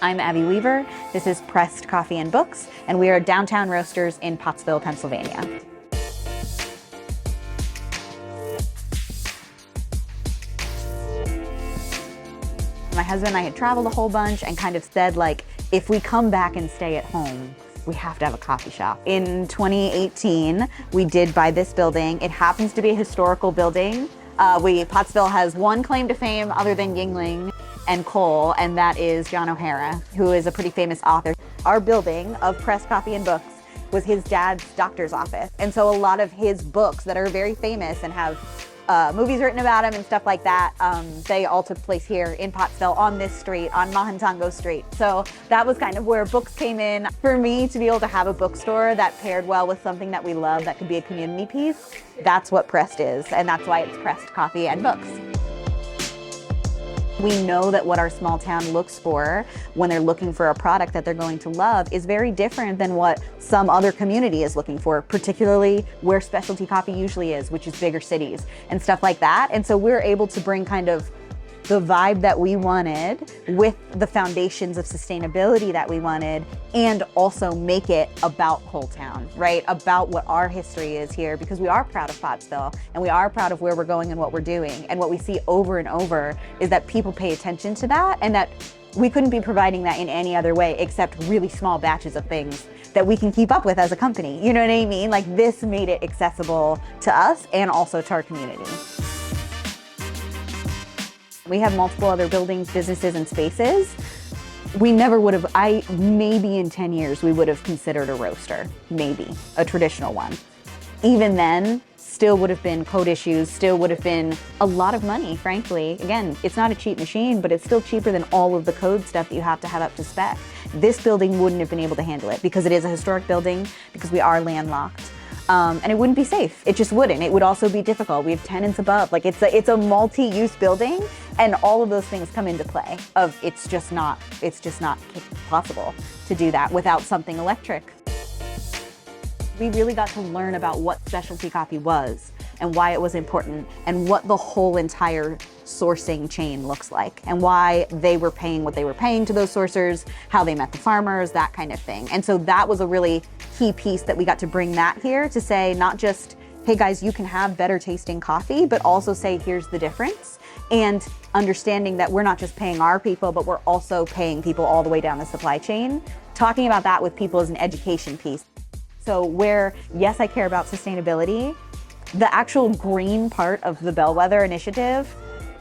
I'm Abby Weaver. This is Pressed Coffee and Books, and we are downtown roasters in Pottsville, Pennsylvania. My husband and I had traveled a whole bunch and kind of said, like, if we come back and stay at home, we have to have a coffee shop. In 2018, we did buy this building. It happens to be a historical building. Pottsville has one claim to fame other than Yingling and Cole, and that is John O'Hara, who is a pretty famous author. Our building of Pressed Coffee and Books was his dad's doctor's office. And so a lot of his books that are very famous and have movies written about him and stuff like that, they all took place here in Pottsville on this street, on Mahantango Street. So that was kind of where books came in. For me to be able to have a bookstore that paired well with something that we love that could be a community piece, that's what Pressed is, and that's why it's Pressed Coffee and Books. We know that what our small town looks for when they're looking for a product that they're going to love is very different than what some other community is looking for, particularly where specialty coffee usually is, which is bigger cities and stuff like that. And so we're able to bring kind of the vibe that we wanted with the foundations of sustainability that we wanted, and also make it about whole town, right? About what our history is here, because we are proud of Pottsville and we are proud of where we're going and what we're doing. And what we see over and over is that people pay attention to that, and that we couldn't be providing that in any other way except really small batches of things that we can keep up with as a company. You know what I mean? Like, this made it accessible to us and also to our community. We have multiple other buildings, businesses, and spaces. We never would have, maybe in 10 years, we would have considered a roaster, maybe, a traditional one. Even then, still would have been code issues, still would have been a lot of money, frankly. Again, it's not a cheap machine, but it's still cheaper than all of the code stuff that you have to have up to spec. This building wouldn't have been able to handle it because it is a historic building, because we are landlocked. And it wouldn't be safe. It just wouldn't. It would also be difficult. We have tenants above. Like, it's a multi-use building, and all of those things come into play. It's just not possible to do that without something electric. We really got to learn about what specialty coffee was and why it was important, and what the whole entire sourcing chain looks like, and why they were paying what they were paying to those sourcers, how they met the farmers, that kind of thing. And so that was a really key piece that we got to bring that here to say, not just, hey guys, you can have better tasting coffee, but also say, here's the difference. And understanding that we're not just paying our people, but we're also paying people all the way down the supply chain. Talking about that with people is an education piece. So where, yes, I care about sustainability, the actual green part of the Bellwether initiative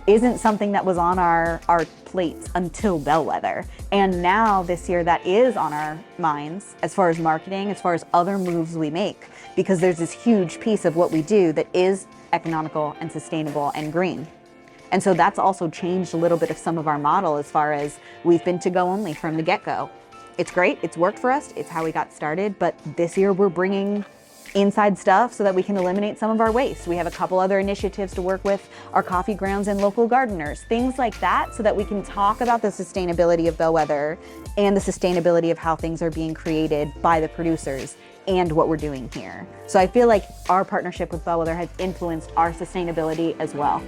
isn't something that was on our plates until Bellwether. And now this year that is on our minds as far as marketing, as far as other moves we make, because there's this huge piece of what we do that is economical and sustainable and green. And so that's also changed a little bit of some of our model, as far as we've been to-go only from the get-go. It's great, it's worked for us, it's how we got started, but this year we're bringing inside stuff so that we can eliminate some of our waste. We have a couple other initiatives to work with our coffee grounds and local gardeners, things like that, so that we can talk about the sustainability of Bellwether and the sustainability of how things are being created by the producers and what we're doing here. So I feel like our partnership with Bellwether has influenced our sustainability as well.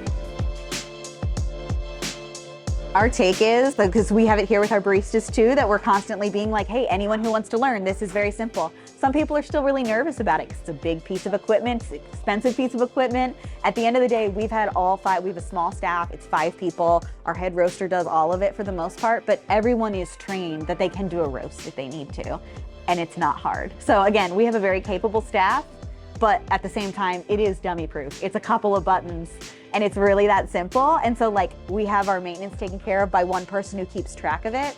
Our take is, because we have it here with our baristas too, that we're constantly being like, hey, anyone who wants to learn, this is very simple. Some people are still really nervous about it because it's a big piece of equipment, it's an expensive piece of equipment. At the end of the day, we've had all five, we have a small staff, it's 5 people. Our head roaster does all of it for the most part, but everyone is trained that they can do a roast if they need to, and it's not hard. So again, we have a very capable staff, but at the same time, it is dummy proof. It's a couple of buttons, and it's really that simple. And so, like, we have our maintenance taken care of by one person who keeps track of it.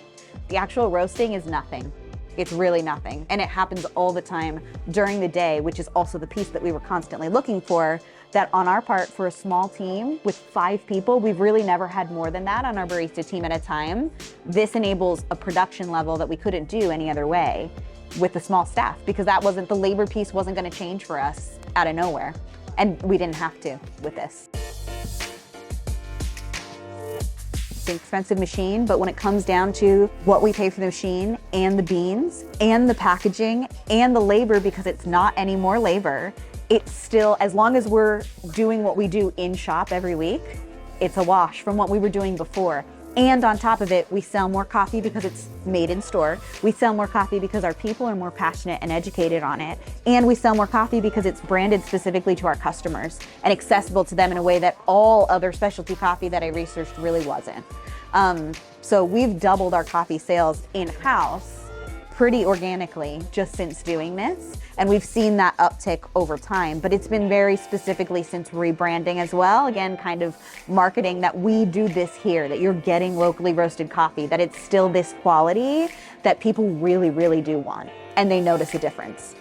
The actual roasting is nothing. It's really nothing. And it happens all the time during the day, which is also the piece that we were constantly looking for, that on our part, for a small team with 5 people, we've really never had more than that on our barista team at a time. This enables a production level that we couldn't do any other way with the small staff, because the labor piece wasn't gonna change for us out of nowhere. And we didn't have to with this. It's an expensive machine, but when it comes down to what we pay for the machine and the beans and the packaging and the labor, because it's not any more labor, it's still, as long as we're doing what we do in shop every week, it's a wash from what we were doing before. And on top of it, we sell more coffee because it's made in store. We sell more coffee because our people are more passionate and educated on it. And we sell more coffee because it's branded specifically to our customers and accessible to them in a way that all other specialty coffee that I researched really wasn't. So we've doubled our coffee sales in-house pretty organically just since doing this. And we've seen that uptick over time, but it's been very specifically since rebranding as well. Again, kind of marketing that we do this here, that you're getting locally roasted coffee, that it's still this quality that people really, really do want, and they notice a difference.